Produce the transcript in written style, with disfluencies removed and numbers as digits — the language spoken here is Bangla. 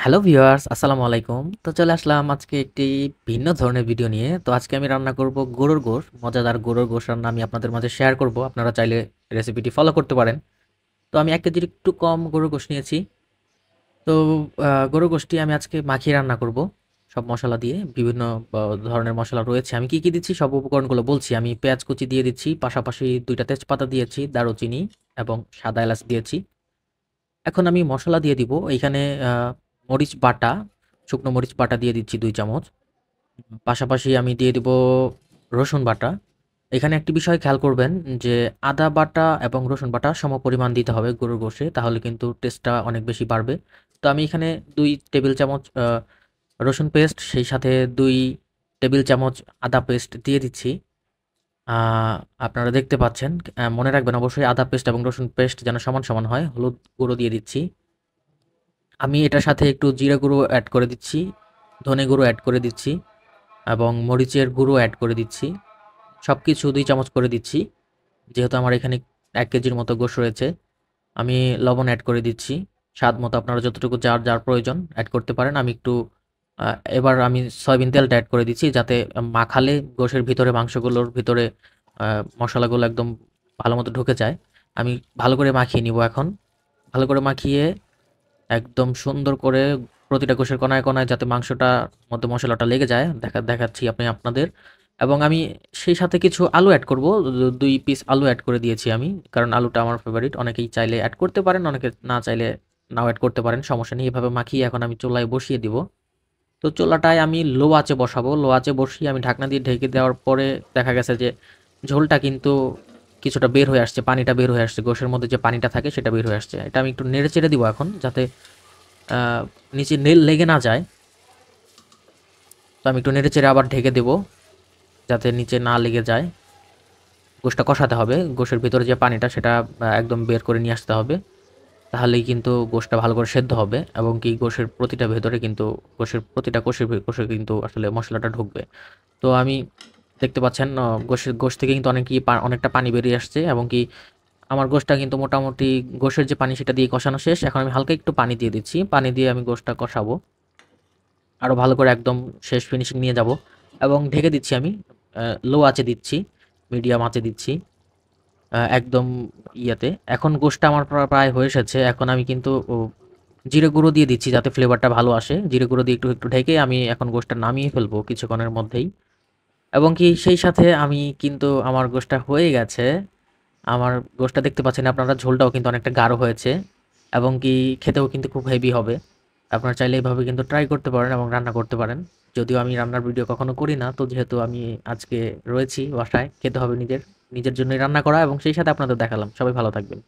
হ্যালো ভিউয়ার্স, আসসালামু আলাইকুম। তো চলে আসলাম আজকে একটি ভিন্ন ধরনের ভিডিও নিয়ে। তো আজকে আমি রান্না করব গরুর গোশত। মজাদার গরুর গোশত রান্না আমি আপনাদের মাঝে শেয়ার করব। আপনারা চাইলে রেসিপিটি ফলো করতে পারেন। তো আমি ১ কেজির একটু কম গরুর গোশত নিয়েছি। তো গরুর গোশতটি আমি আজকে মাখিয়ে রান্না করব। সব মসলা দিয়ে বিভিন্ন ধরনের মসলা রয়েছে। আমি কি দিচ্ছি সব উপকরণগুলো বলছি। আমি পেঁয়াজ কুচি দিয়ে দিচ্ছি, পাশাপাশি ২ টা তেজপাতা দিয়েছি, দারুচিনি এবং সাদা এলাচ দিয়েছি। এখন আমি মসলা দিয়ে দিব। এইখানে আ মরিচ বাটা, শুকনো মরিচ বাটা দিয়ে দিচ্ছি ২ চামচ। পাশাপাশি আমি দিয়ে দিব রসুন বাটা। এখানে একটি বিষয় খেয়াল করবেন যে আদা বাটা এবং রসুন বাটা সমপরিমাণ দিতে হবে গরুর গোশে, তাহলে কিন্তু টেস্টটা অনেক বেশি বাড়বে। তো আমি এখানে ২ টেবিল চামচ রসুন পেস্ট, সেই সাথে ২ টেবিল চামচ আদা পেস্ট দিয়ে দিচ্ছি। আ আপনারা দেখতে পাচ্ছেন। মনে রাখবেন অবশ্যই আদা পেস্ট এবং রসুন পেস্ট যেন সমান, সমান হয়। হলুদ গুঁড়ো দিয়ে দিচ্ছি। আমি এটার সাথে একটু জিরা গুঁড়ো এড করে দিচ্ছি, ধনে গুঁড়ো এড করে দিচ্ছি এবং মরিচের গুঁড়ো এড করে দিচ্ছি। সবকিছু ২ চামচ করে দিচ্ছি। যেহেতু আমার এখানে ১ কেজির মতো গোশ রয়েছে, আমি লবণ এড করে দিচ্ছি। স্বাদ মতো আপনারা যতটুকু যার প্রয়োজন এড করতে পারেন। আমি একটু আ এবার আমি সয়াবিন তেলটা এড করে দিচ্ছি যাতে মাখালে গোশের ভিতরে মাংসগুলোর ভিতরে আ মসলাগুলো একদম ভালোমতো ঢুকে যায়। আমি ভালো করে মাখিয়ে নিবো এখন। ভালো করে মাখিয়ে একদম সুন্দর করে প্রতিটা কোষের কোণায়, কোণায় যাতে মাংসটার মধ্যে মসলাটা লেগে যায় দেখাচ্ছি আপনাদের। এবং আমি সেই সাথে কিছু আলু এড করব। ২ পিস আলু এড করে দিয়েছি আমি। কারণ আলুটা আমার ফেভারিট। অনেকেই চাইলে এড করতে পারেন, অনেকে না চাইলে নাও এড করতে পারেন। সমস্যা নেই। এভাবে মাখিয়ে এখন আমি চুলায় বসিয়ে দিব। তো চুলাটায় আমি লো আঁচে বসাবো। লো আঁচে বসিয়ে আমি ঢাকনা দিয়ে ঢেকে দেওয়ার পরে দেখা গেছে যে ঝোলটা কিন্তু কিছুটা বের হয়ে আসছে, পানিটা বের হয়ে আসছে। গোশের মধ্যে যে পানিটা থাকে সেটা বের হয়ে আসছে। এটা আমি একটু নেড়ে-চেড়ে দিব এখন যাতে আ নিচে লেগে না যায়। তো আমি একটু নেড়ে-চেড়ে আবার ঢেকে দেব, যাতে নিচে না লেগে যায়। গোশটা কষাতে হবে। গোশের ভিতরে যে পানিটা সেটা একদম বের করে নিয়ে আসতে হবে। তাহলেই কিন্তু গোশটা ভালো করে সেদ্ধ হবে এবং কি গোশের প্রতিটা ভেতরে কিন্তু গোশের প্রতিটা কোষে কিন্তু আসলে মসলাটা ঢুকবে। তো আমি দেখতে পাচ্ছেন গোশ থেকে কিন্তু অনেকটা পানি বেরিয়ে আসছে এবং কি আমার গোশটা কিন্তু মোটামুটি গোশের যে পানি সেটা দিয়ে কষানো শেষ। এখন আমি হালকা একটু পানি দিয়ে দিচ্ছি। পানি দিয়ে আমি গোশটা কষাবো। আরো ভালো করে একদম শেষ ফিনিশিং নিয়ে যাব এবং ঢেকে দিচ্ছি আমি। লো আঁচে দিচ্ছি, মিডিয়াম আঁচে দিচ্ছি। একদম ইয়াতে। এখন গোশটা আমার প্রায় হয়ে এসেছে। এখন আমি কিন্তু জিরে গুঁড়ো দিয়ে দিচ্ছি যাতে ফ্লেভারটা ভালো আসে। জিরে গুঁড়ো দিয়ে একটু ঢেকে আমি এখন গোশটা নামিয়ে ফেলবো কিছুক্ষণের মধ্যেই। এবং কি সেই সাথে আমি কিন্তু আমার গোশটা হয়ে গেছে। আমার গোশটা দেখতে পাচ্ছেন আপনারা, ঝোলটাও কিন্তু অনেকটা গাঢ় হয়েছে এবং কি খেতেও কিন্তু খুব হেভি হবে। আপনারা চাইলে এভাবে কিন্তু ট্রাই করতে পারেন এবং রান্না করতে পারেন। যদিও আমি রান্নার ভিডিও কখনো করি না, তো যেহেতু আমি আজকে রয়েছি বাসায়, খেতে হবে নিজের জন্যই রান্না করা এবং সেই সাথে আপনাদের দেখালাম। সবাই ভালো থাকবেন।